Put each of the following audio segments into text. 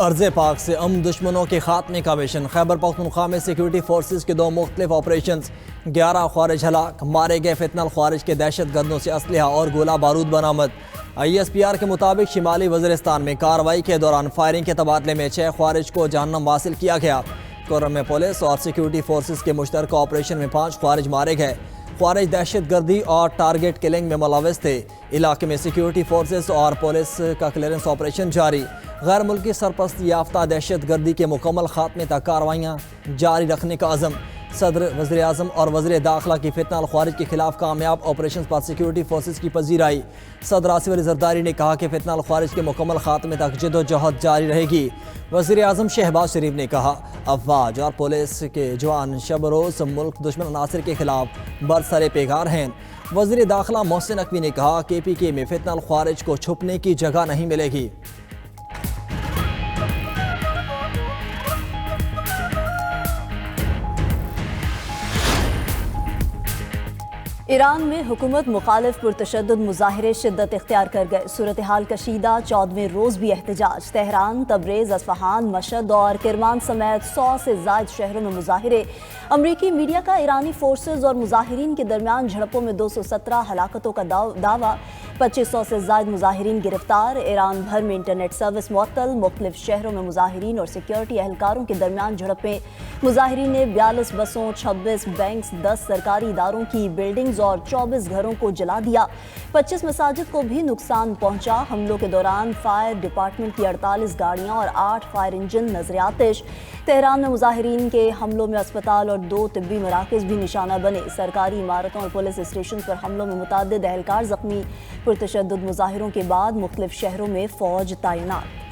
ارض پاک سے دشمنوں کے خاتمے کا مشن۔ خیبر پختونخوا میں سیکیورٹی فورسز کے 2 مختلف آپریشنز، 11 خوارج ہلاک، مارے گئے فتنہ الخوارج کے دہشت گردوں سے اسلحہ اور گولہ بارود برآمد۔ ISPR کے مطابق شمالی وزیرستان میں کارروائی کے دوران فائرنگ کے تبادلے میں 6 خوارج کو جہنم حاصل کیا گیا۔ کورم میں پولیس اور سیکیورٹی فورسز کے مشترکہ آپریشن میں 5 خوارج مارے گئے۔ خوارج دہشت گردی اور ٹارگٹ کلنگ میں ملوث تھے۔ علاقے میں سیکیورٹی فورسز اور پولیس کا کلیئرنس آپریشن جاری۔ غیر ملکی سرپرستی یافتہ دہشت گردی کے مکمل خاتمے تک کارروائیاں جاری رکھنے کا عزم۔ صدر، وزیر اعظم اور وزیر داخلہ کی فتنہ الخوارج کے خلاف کامیاب آپریشنز پر سیکیورٹی فورسز کی پذیرائی۔ صدر آصف علی زرداری نے کہا کہ فتنہ الخوارج کے مکمل خاتمے تک جد و جہد جاری رہے گی۔ وزیر اعظم شہباز شریف نے کہا افواج اور پولیس کے جوان شب روز ملک دشمن عناصر کے خلاف برسر پیگار ہیں۔ وزیر داخلہ محسن نقوی نے کہا کہ PK میں فتنہ الخوارج کو چھپنے کی جگہ نہیں ملے گی۔ ایران میں حکومت مخالف پرتشدد مظاہرے شدت اختیار کر گئے۔ صورتحال کشیدہ، 14ویں روز بھی احتجاج۔ تہران، تبریز، اصفہان، مشہد اور کرمان سمیت 100 سے زائد شہروں میں مظاہرے۔ امریکی میڈیا کا ایرانی فورسز اور مظاہرین کے درمیان جھڑپوں میں 217 ہلاکتوں کا دعویٰ، 2500 سے زائد مظاہرین گرفتار۔ ایران بھر میں انٹرنیٹ سروس معطل، مختلف شہروں میں مظاہرین اور سیکیورٹی اہلکاروں کے درمیان جھڑپیں۔ مظاہرین نے 42 بسوں، 26 بینکس، 10 سرکاری اداروں کی بلڈنگز اور 24 گھروں کو جلا دیا۔ 25 مساجد کو بھی نقصان پہنچا۔ حملوں کے دوران فائر ڈپارٹمنٹ کی 48 گاڑیاں اور 8 فائر انجن نظر آتش۔ تہران میں مظاہرین کے حملوں میں اسپتال اور 2 طبی مراکز بھی نشانہ بنے۔ سرکاری عمارتوں اور پولیس اسٹیشن پر حملوں میں متعدد اہلکار زخمی۔ پرتشدد مظاہروں کے بعد مختلف شہروں میں فوج تعینات۔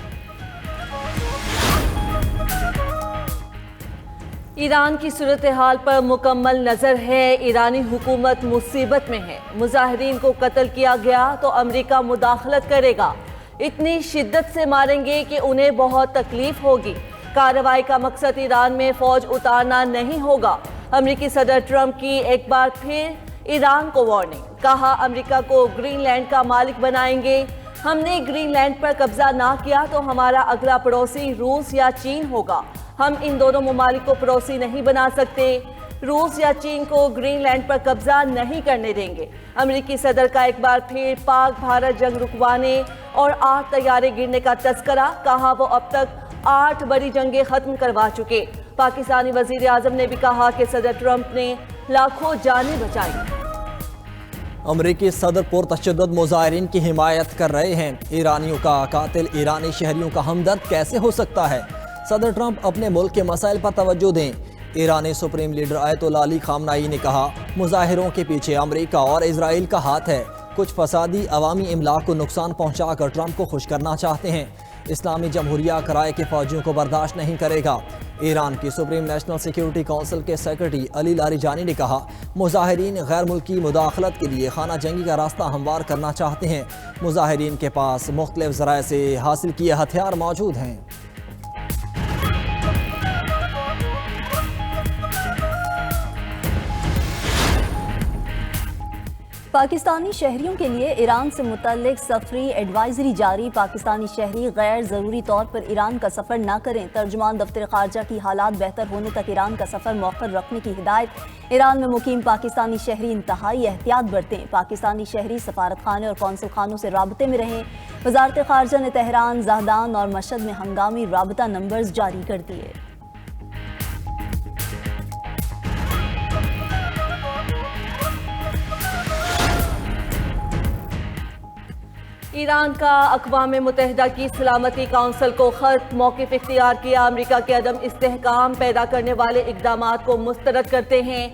ایران کی صورتحال پر مکمل نظر ہے۔ ایرانی حکومت مصیبت میں ہے۔ مظاہرین کو قتل کیا گیا تو امریکہ مداخلت کرے گا۔ اتنی شدت سے ماریں گے کہ انہیں بہت تکلیف ہوگی۔ کارروائی کا مقصد ایران میں فوج اتارنا نہیں ہوگا۔ امریکی صدر ٹرمپ کی ایک بار پھر ایران کو وارننگ۔ کہا امریکہ کو گرین لینڈ کا مالک بنائیں گے۔ ہم نے گرین لینڈ پر قبضہ نہ کیا تو ہمارا اگلا پڑوسی روس یا چین ہوگا۔ ہم ان دونوں ممالک کو پڑوسی نہیں بنا سکتے۔ روس یا چین کو گرین لینڈ پر قبضہ نہیں کرنے دیں گے۔ امریکی صدر کا ایک بار پھر پاک بھارت جنگ رکوانے اور 8 طیارے گرنے کا تذکرہ۔ کہا وہ اب تک 8 بڑی جنگیں ختم کروا چکے۔ پاکستانی وزیر اعظم نے بھی کہا کہ صدر ٹرمپ نے لاکھوں جانیں بچائیں۔ امریکی صدر پرتشدد مظاہرین کی حمایت کر رہے ہیں۔ ایرانیوں کا قاتل ایرانی شہریوں کا ہمدرد کیسے ہو سکتا ہے؟ صدر ٹرمپ اپنے ملک کے مسائل پر توجہ دیں۔ ایرانی سپریم لیڈر آیت اللہ علی خامنائی نے کہا مظاہروں کے پیچھے امریکہ اور اسرائیل کا ہاتھ ہے۔ کچھ فسادی عوامی املاک کو نقصان پہنچا کر ٹرمپ کو خوش کرنا چاہتے ہیں۔ اسلامی جمہوریہ کرائے کے فوجیوں کو برداشت نہیں کرے گا۔ ایران کی سپریم نیشنل سیکیورٹی کونسل کے سیکرٹری علی لاریجانی نے کہا مظاہرین غیر ملکی مداخلت کے لیے خانہ جنگی کا راستہ ہموار کرنا چاہتے ہیں۔ مظاہرین کے پاس مختلف ذرائع سے حاصل کیے ہتھیار موجود ہیں۔ پاکستانی شہریوں کے لیے ایران سے متعلق سفری ایڈوائزری جاری۔ پاکستانی شہری غیر ضروری طور پر ایران کا سفر نہ کریں۔ ترجمان دفتر خارجہ کی حالات بہتر ہونے تک ایران کا سفر مؤخر رکھنے کی ہدایت۔ ایران میں مقیم پاکستانی شہری انتہائی احتیاط برتیں۔ پاکستانی شہری سفارت خانے اور قونصل خانوں سے رابطے میں رہیں۔ وزارت خارجہ نے تہران، زاہدان اور مشہد میں ہنگامی رابطہ نمبرز جاری کر دیے۔ ایران کا اقوام متحدہ کی سلامتی کونسل کو خط، موقف اختیار کیا۔ امریکہ کے عدم استحکام پیدا کرنے والے اقدامات کو مسترد کرتے ہیں۔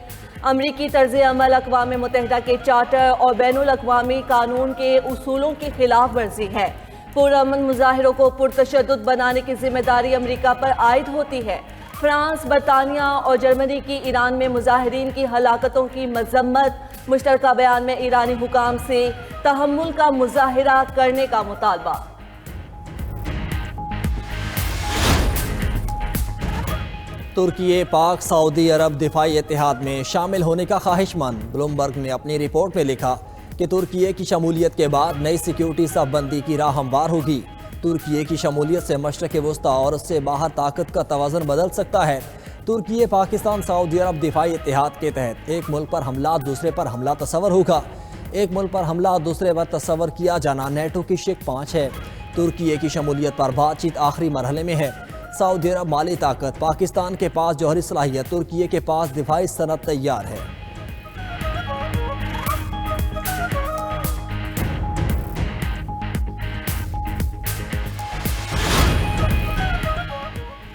امریکی طرز عمل اقوام متحدہ کے چارٹر اور بین الاقوامی قانون کے اصولوں کی خلاف ورزی ہے۔ پرامن مظاہروں کو پرتشدد بنانے کی ذمہ داری امریکہ پر عائد ہوتی ہے۔ فرانس، برطانیہ اور جرمنی کی ایران میں مظاہرین کی ہلاکتوں کی مذمت۔ مشترکہ بیان میں ایرانی حکام سے تحمل کا مظاہرہ کرنے کا مطالبہ۔ ترکی پاک سعودی عرب دفاعی اتحاد میں شامل ہونے کا خواہش مند۔ بلومبرگ نے اپنی رپورٹ میں لکھا کہ ترکی کی شمولیت کے بعد نئی سیکیورٹی صف بندی کی راہ ہموار ہوگی۔ ترکی کی شمولیت سے مشرق وسطی اور اس سے باہر طاقت کا توازن بدل سکتا ہے۔ ترکی پاکستان سعودی عرب دفاعی اتحاد کے تحت ایک ملک پر حملہ دوسرے پر حملہ تصور ہوگا۔ ایک ملک پر حملہ دوسرے پر تصور کیا جانا نیٹو کی شق 5 ہے۔ ترکی کی شمولیت پر بات چیت آخری مرحلے میں ہے۔ سعودی عرب مالی طاقت، پاکستان کے پاس جوہری صلاحیت، ترکی کے پاس دفاعی صنعت تیار ہے۔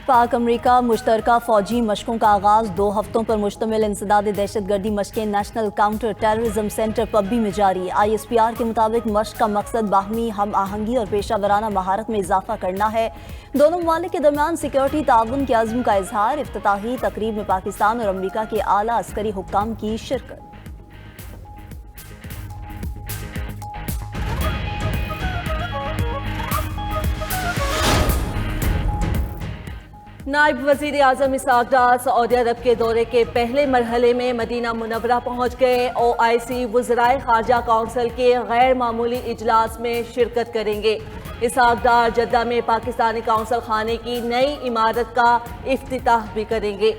پاک امریکہ مشترکہ فوجی مشقوں کا آغاز 2 ہفتوں پر مشتمل انسداد دہشت گردی مشقیں national counter terrorism centre Pabbi میں جاری۔ ISPR کے مطابق مشق کا مقصد باہمی ہم آہنگی اور پیشہ ورانہ مہارت میں اضافہ کرنا ہے۔ دونوں ممالک کے درمیان سیکیورٹی تعاون کے عزم کا اظہار۔ افتتاحی تقریب میں پاکستان اور امریکہ کے اعلیٰ عسکری حکام کی شرکت۔ نائب وزیر اعظم اسحاق ڈار سعودی عرب کے دورے کے پہلے مرحلے میں مدینہ منورہ پہنچ گئے۔ OIC وزرائے خارجہ کونسل کے غیر معمولی اجلاس میں شرکت کریں گے۔ اسحاق ڈار جدہ میں پاکستانی کونسل خانے کی نئی عمارت کا افتتاح بھی کریں گے۔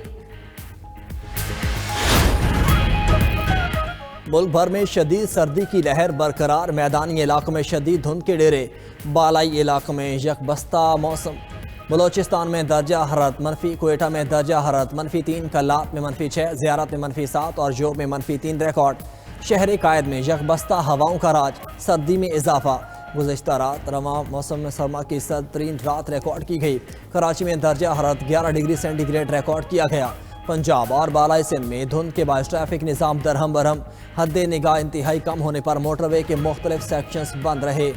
ملک بھر میں شدید سردی کی لہر برقرار، میدانی علاقوں میں شدید دھند کے ڈیرے، بالائی علاقوں میں یکبستہ موسم۔ بلوچستان میں درجہ حرارت منفی، کوئٹہ میں درجہ حرارت -3، کلات میں -6، زیارت میں -7 اور جوب میں -3 ریکارڈ۔ شہر قائد میں یکبستہ ہواؤں کا راج، سردی میں اضافہ۔ گزشتہ رات رواں موسم سرما کی سرد ترین رات ریکارڈ کی گئی۔ کراچی میں درجہ حرارت 11 ڈگری سینٹی گریڈ ریکارڈ کیا گیا۔ پنجاب اور بالائی سندھ میں دھند کے باعث ٹریفک نظام درہم برہم، حد نگاہ انتہائی کم ہونے پر موٹر وے کے مختلف سیکشنز بند رہے۔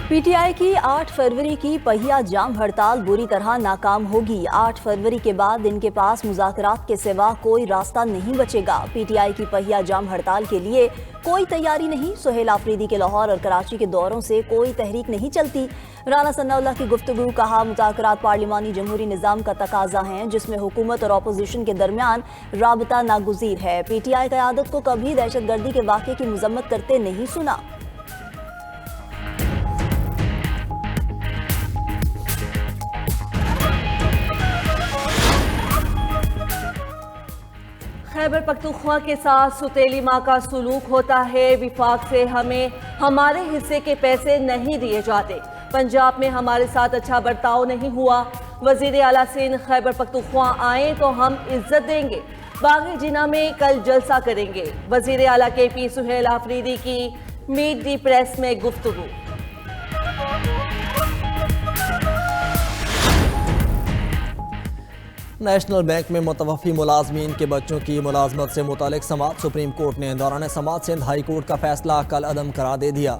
PTI کی 8 فروری کی پہیہ جام ہڑتال بری طرح ناکام ہوگی۔ 8 فروری کے بعد ان کے پاس مذاکرات کے سوا کوئی راستہ نہیں بچے گا۔ PTI کی پہیہ جام ہڑتال کے لیے کوئی تیاری نہیں۔ سہیل آفریدی کے لاہور اور کراچی کے دوروں سے کوئی تحریک نہیں چلتی۔ رانا ثناء اللہ کی گفتگو، کہا مذاکرات پارلیمانی جمہوری نظام کا تقاضا ہیں جس میں حکومت اور اپوزیشن کے درمیان رابطہ ناگزیر ہے۔ PTI قیادت کو کبھی دہشت گردی کے واقعے کی مذمت کرتے نہیں سنا۔ خیبر پختونخوا کے ساتھ ستیلی ماں کا سلوک ہوتا ہے۔ وفاق سے ہمیں ہمارے حصے کے پیسے نہیں دیے جاتے۔ پنجاب میں ہمارے ساتھ اچھا برتاؤ نہیں ہوا۔ وزیر اعلیٰ سندھ خیبر پختونخوا آئیں تو ہم عزت دیں گے۔ باغ جناح میں کل جلسہ کریں گے۔ وزیر اعلیٰ KP سہیل آفریدی کی میٹ دی پریس میں گفتگو۔ نیشنل بینک میں متوفی ملازمین کے بچوں کی ملازمت سے متعلق سماعت، سپریم کورٹ نے دوران سماعت سندھ ہائی کورٹ کا فیصلہ کل عدم قرار دے دیا۔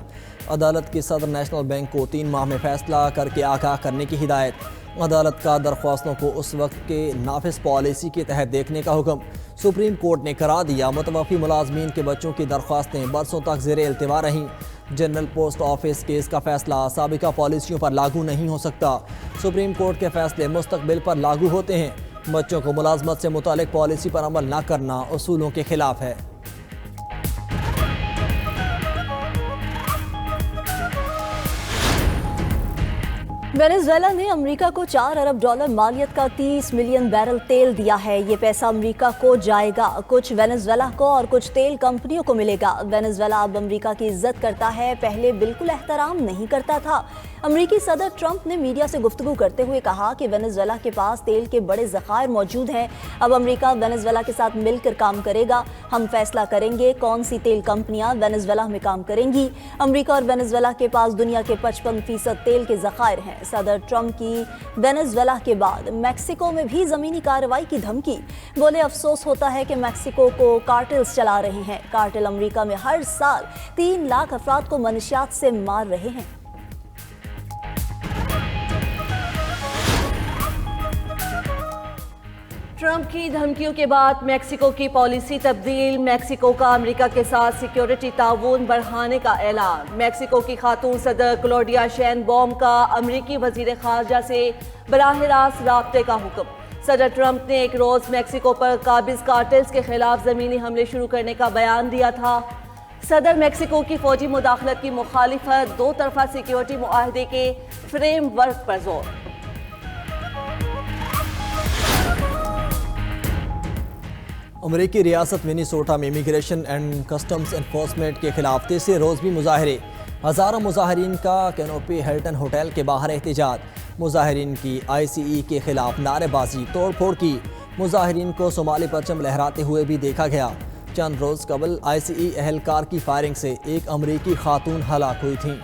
عدالت کی صدر نیشنل بینک کو 3 ماہ میں فیصلہ کر کے آگاہ کرنے کی ہدایت۔ عدالت کا درخواستوں کو اس وقت کے نافذ پالیسی کے تحت دیکھنے کا حکم۔ سپریم کورٹ نے قرار دیا متوفی ملازمین کے بچوں کی درخواستیں برسوں تک زیر التوا رہیں۔ جنرل پوسٹ آفس کیس کا فیصلہ سابقہ پالیسیوں پر لاگو نہیں ہو سکتا۔ سپریم کورٹ کے فیصلے مستقبل پر لاگو ہوتے ہیں۔ بچوں کو ملازمت سے متعلق پالیسی پر عمل نہ کرنا اصولوں کے خلاف ہے۔ وینزویلا نے امریکہ کو $4 ارب مالیت کا 30 ملین بیرل تیل دیا ہے۔ یہ پیسہ امریکہ کو جائے گا، کچھ وینزویلا کو اور کچھ تیل کمپنیوں کو ملے گا۔ وینزویلا اب امریکہ کی عزت کرتا ہے، پہلے بالکل احترام نہیں کرتا تھا۔ امریکی صدر ٹرمپ نے میڈیا سے گفتگو کرتے ہوئے کہا کہ وینزویلا کے پاس تیل کے بڑے ذخائر موجود ہیں۔ اب امریکہ وینزویلا کے ساتھ مل کر کام کرے گا۔ ہم فیصلہ کریں گے کون سی تیل کمپنیاں وینزویلا میں کام کریں گی۔ امریکہ اور وینزویلا کے پاس دنیا کے 55% تیل کے ذخائر ہیں۔ صدر ٹرمپ کی وینزویلا کے بعد میکسیکو میں بھی زمینی کارروائی کی دھمکی۔ بولے افسوس ہوتا ہے کہ میکسیکو کو کارٹلز چلا رہے ہیں۔ کارٹل امریکہ میں ہر سال 3 لاکھ افراد کو منشیات سے مار رہے ہیں۔ ٹرمپ کی دھمکیوں کے بعد میکسیکو کی پالیسی تبدیل، میکسیکو کا امریکہ کے ساتھ سیکیورٹی تعاون بڑھانے کا اعلان۔ میکسیکو کی خاتون صدر کلوڈیا شین بوم کا امریکی وزیر خارجہ سے براہ راست رابطے کا حکم۔ صدر ٹرمپ نے ایک روز میکسیکو پر قابض کارٹلز کے خلاف زمینی حملے شروع کرنے کا بیان دیا تھا۔ صدر میکسیکو کی فوجی مداخلت کی مخالفت، دو طرفہ سیکیورٹی معاہدے کے فریم ورک پر زور۔ امریکی ریاست منیسوٹا میں امیگریشن اینڈ کسٹمز انفورسمنٹ کے خلاف تیسرے روز بھی مظاہرے، ہزاروں مظاہرین کا کینوپی ہلٹن ہوٹل کے باہر احتجاج، مظاہرین کی آئی سی ای کے خلاف نعرے بازی، توڑ پھوڑ کی، مظاہرین کو صومالی پرچم لہراتے ہوئے بھی دیکھا گیا۔ چند روز قبل آئی سی ای اہلکار کی فائرنگ سے ایک امریکی خاتون ہلاک ہوئی تھیں۔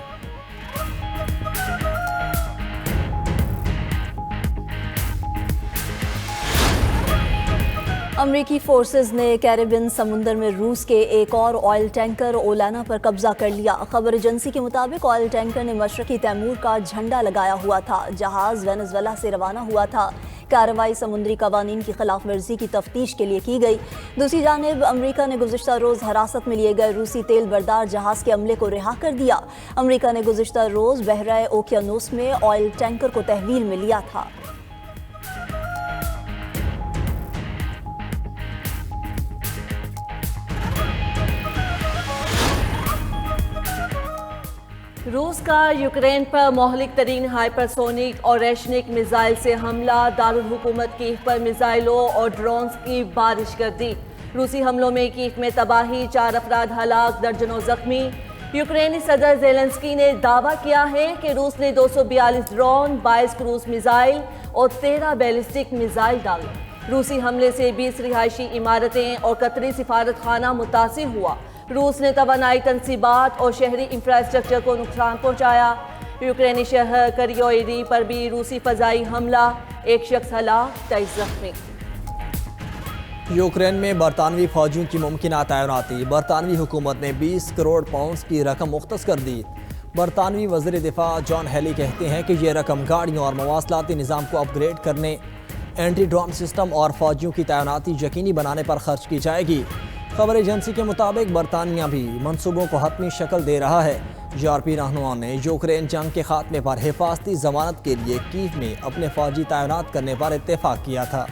امریکی فورسز نے کیریبین سمندر میں روس کے ایک اور آئل ٹینکر اولانا پر قبضہ کر لیا۔ خبر ایجنسی کے مطابق آئل ٹینکر نے مشرقی تیمور کا جھنڈا لگایا ہوا تھا۔ جہاز وینزویلا سے روانہ ہوا تھا۔ کارروائی سمندری قوانین کی خلاف ورزی کی تفتیش کے لیے کی گئی۔ دوسری جانب امریکہ نے گزشتہ روز حراست میں لیے گئے روسی تیل بردار جہاز کے عملے کو رہا کر دیا۔ امریکہ نے گزشتہ روز بحیرہ اوقیانوس میں آئل ٹینکر کو تحویل میں لیا تھا۔ روس کا یوکرین پر مہلک ترین ہائپرسونک اور ریشنک میزائل سے حملہ، دارالحکومت کیف پر میزائلوں اور ڈرونز کی بارش کر دی۔ روسی حملوں میں کیف میں تباہی، 4 افراد ہلاک، درجنوں زخمی۔ یوکرینی صدر زیلنسکی نے دعویٰ کیا ہے کہ روس نے 242 ڈرون، 22 کروز میزائل اور 13 بیلسٹک میزائل ڈالے۔ روسی حملے سے 20 رہائشی عمارتیں اور قطری سفارت خانہ متاثر ہوا۔ روس نے توانائی تنصیبات اور شہری انفراسٹرکچر کو نقصان پہنچایا۔ یوکرینی شہر کریوئیری پر بھی روسی فضائی حملہ، 1 شخص ہلاک، 23 زخمی۔ یوکرین میں برطانوی فوجیوں کی ممکنہ تعیناتی، برطانوی حکومت نے 20 کروڑ پاؤنڈز کی رقم مختص کر دی۔ برطانوی وزیر دفاع جان ہیلی کہتے ہیں کہ یہ رقم گاڑیوں اور مواصلاتی نظام کو اپ گریڈ کرنے، اینٹی ڈرون سسٹم اور فوجیوں کی تعیناتی یقینی بنانے پر خرچ کی جائے گی۔ خبر ایجنسی کے مطابق برطانیہ بھی منصوبوں کو حتمی شکل دے رہا ہے۔ یورپی رہنماؤں نے یوکرین جنگ کے خاتمے پر حفاظتی ضمانت کے لیے کیف میں اپنے فوجی تعینات کرنے پر اتفاق کیا تھا۔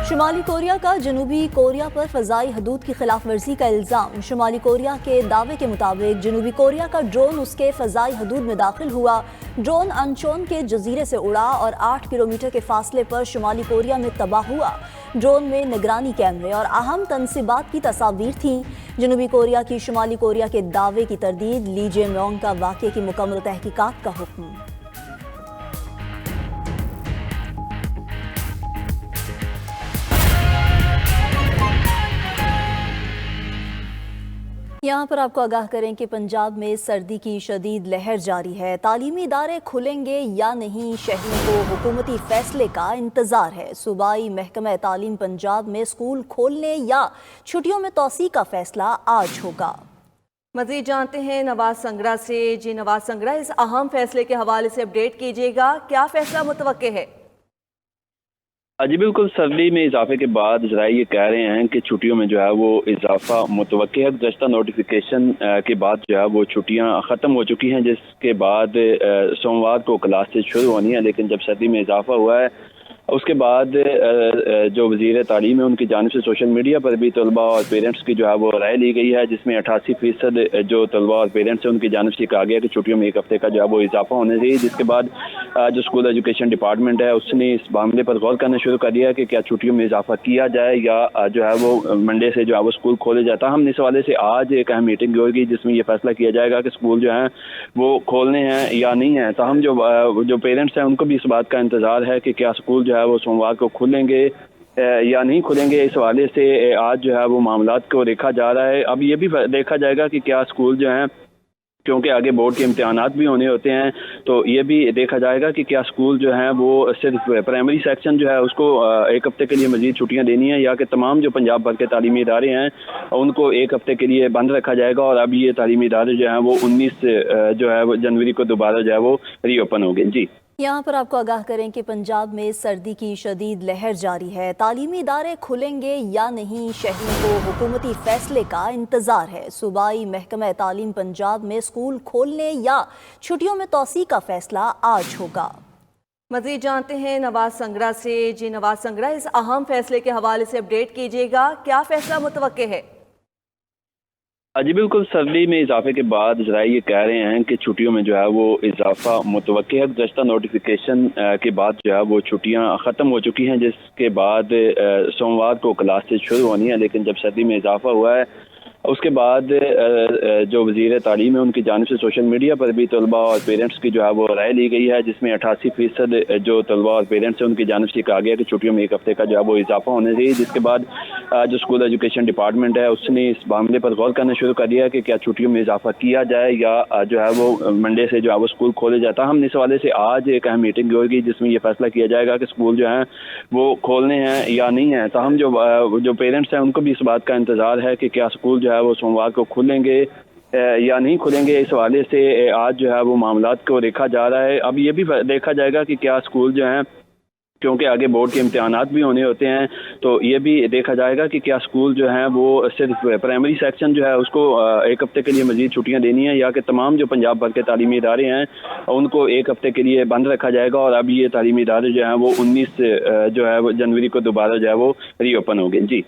شمالی کوریا کا جنوبی کوریا پر فضائی حدود کی خلاف ورزی کا الزام۔ شمالی کوریا کے دعوے کے مطابق جنوبی کوریا کا ڈرون اس کے فضائی حدود میں داخل ہوا۔ ڈرون انچون کے جزیرے سے اڑا اور 8 کلومیٹر کے فاصلے پر شمالی کوریا میں تباہ ہوا۔ ڈرون میں نگرانی کیمرے اور اہم تنصیبات کی تصاویر تھیں۔ جنوبی کوریا کی شمالی کوریا کے دعوے کی تردید، لی جے میونگ کا واقعے کی مکمل تحقیقات کا حکم۔ یہاں پر آپ کو آگاہ کریں کہ پنجاب میں سردی کی شدید لہر جاری ہے۔ تعلیمی ادارے کھلیں گے یا نہیں، شہریوں کو حکومتی فیصلے کا انتظار ہے۔ صوبائی محکمہ تعلیم پنجاب میں اسکول کھولنے یا چھٹیوں میں توسیع کا فیصلہ آج ہوگا۔ مزید جانتے ہیں نواز سنگرا سے۔ جی نواز سنگرا، اس اہم فیصلے کے حوالے سے اپڈیٹ کیجیے گا، کیا فیصلہ متوقع ہے؟ جی بالکل، سردی میں اضافے کے بعد ذرائع یہ کہہ رہے ہیں کہ چھٹیوں میں جو ہے وہ اضافہ متوقع ہے۔ گزشتہ نوٹیفیکیشن کے بعد جو ہے وہ چھٹیاں ختم ہو چکی ہیں، جس کے بعد سوموار کو کلاسز شروع ہونی ہے، لیکن جب سردی میں اضافہ ہوا ہے اس کے بعد جو وزیر تعلیم ہے ان کی جانب سے سوشل میڈیا پر بھی طلباء اور پیرنٹس کی جو ہے وہ رائے لی گئی ہے، جس میں 88% جو طلباء اور پیرنٹس ہیں ان کی جانب سے کہا گیا کہ چھٹیوں میں 1 ہفتے کا جو ہے وہ اضافہ ہونا چاہیے، جس کے بعد جو اسکول ایجوکیشن ڈپارٹمنٹ ہے اس نے اس معاملے پر غور کرنا شروع کر دیا کہ کیا چھٹیوں میں اضافہ کیا جائے یا جو ہے وہ منڈے سے جو ہے وہ اسکول کھولے جاتا ہے۔ ہم اس حوالے سے آج ایک اہم میٹنگ ہوگی جس میں یہ فیصلہ کیا جائے گا کہ اسکول جو ہیں وہ کھولنے ہیں یا نہیں ہیں۔ تاہم جو پیرنٹس ہیں ان کو بھی اس بات کا انتظار ہے کہ کیا اسکول جو ہے وہ سوموار کو کھلیں گے یا نہیں کھلیں گے۔ اس حوالے سے آج جو ہے وہ معاملات کو دیکھا جا رہا ہے۔ اب یہ بھی دیکھا جائے گا کہ کیا اسکول جو ہیں کیونکہ آگے بورڈ کے امتحانات بھی ہونے ہوتے ہیں تو یہ بھی دیکھا جائے گا کہ کیا اسکول جو ہیں وہ صرف پرائمری سیکشن جو ہے اس کو ایک ہفتے کے لیے مزید چھٹیاں دینی ہیں، یا کہ تمام جو پنجاب بھر کے تعلیمی ادارے ہیں ان کو ایک ہفتے کے لیے بند رکھا جائے گا، اور اب یہ تعلیمی ادارے جو ہیں وہ 19 جو ہے وہ جنوری کو دوبارہ جو ہے وہ ری اوپن ہوں گے۔ جی یہاں پر آپ کو آگاہ کریں کہ پنجاب میں سردی کی شدید لہر جاری ہے، تعلیمی ادارے کھلیں گے یا نہیں، شہریوں کو حکومتی فیصلے کا انتظار ہے۔ صوبائی محکمہ تعلیم پنجاب میں اسکول کھولنے یا چھٹیوں میں توسیع کا فیصلہ آج ہوگا۔ مزید جانتے ہیں نواز سنگرا سے۔ جی نواز سنگرا، اس اہم فیصلے کے حوالے سے اپڈیٹ کیجیے گا، کیا فیصلہ متوقع ہے؟ جی بالکل، سردی میں اضافے کے بعد ذرائع یہ کہہ رہے ہیں کہ چھٹیوں میں جو ہے وہ اضافہ متوقع ہے۔ گزشتہ نوٹیفیکیشن کے بعد جو ہے وہ چھٹیاں ختم ہو چکی ہیں، جس کے بعد سوموار کو کلاسز شروع ہونی ہیں، لیکن جب سردی میں اضافہ ہوا ہے اس کے بعد جو وزیر تعلیم ہے ان کی جانب سے سوشل میڈیا پر بھی طلباء اور پیرنٹس کی جو ہے وہ رائے لی گئی ہے، جس میں 88% جو طلباء اور پیرنٹس ہیں ان کی جانب سے کہا گیا کہ چھٹیوں میں ایک ہفتے کا جو ہے وہ اضافہ ہونا چاہیے، جس کے بعد جو اسکول ایجوکیشن ڈپارٹمنٹ ہے اس نے اس معاملے پر غور کرنا شروع کر دیا کہ کیا چھٹیوں میں اضافہ کیا جائے یا جو ہے وہ منڈے سے جو ہے وہ اسکول کھولے جاتا۔ ہم اس حوالے سے آج ایک اہم میٹنگ ہوگی جس میں یہ فیصلہ کیا جائے گا کہ اسکول جو ہیں وہ کھولنے ہیں یا نہیں ہیں۔ تاہم جو پیرنٹس ہیں ان کو بھی اس بات کا انتظار ہے کہ کیا اسکول جو ہے وہ سوموار کو کھلیں گے یا نہیں کھلیں گے۔ اس حوالے سے آج جو ہے وہ معاملات کو دیکھا جا رہا ہے۔ اب یہ بھی دیکھا جائے گا کہ کیا اسکول جو ہیں، کیونکہ آگے بورڈ کے امتحانات بھی ہونے ہوتے ہیں تو یہ بھی دیکھا جائے گا کہ کیا اسکول جو ہیں وہ صرف پرائمری سیکشن جو ہے اس کو ایک ہفتے کے لیے مزید چھٹیاں دینی ہیں، یا کہ تمام جو پنجاب بھر کے تعلیمی ادارے ہیں ان کو ایک ہفتے کے لیے بند رکھا جائے گا، اور اب یہ تعلیمی ادارے جو ہیں وہ 19 جو ہے وہ جنوری کو دوبارہ جو ہے وہ ری اوپن ہوں گے۔ جی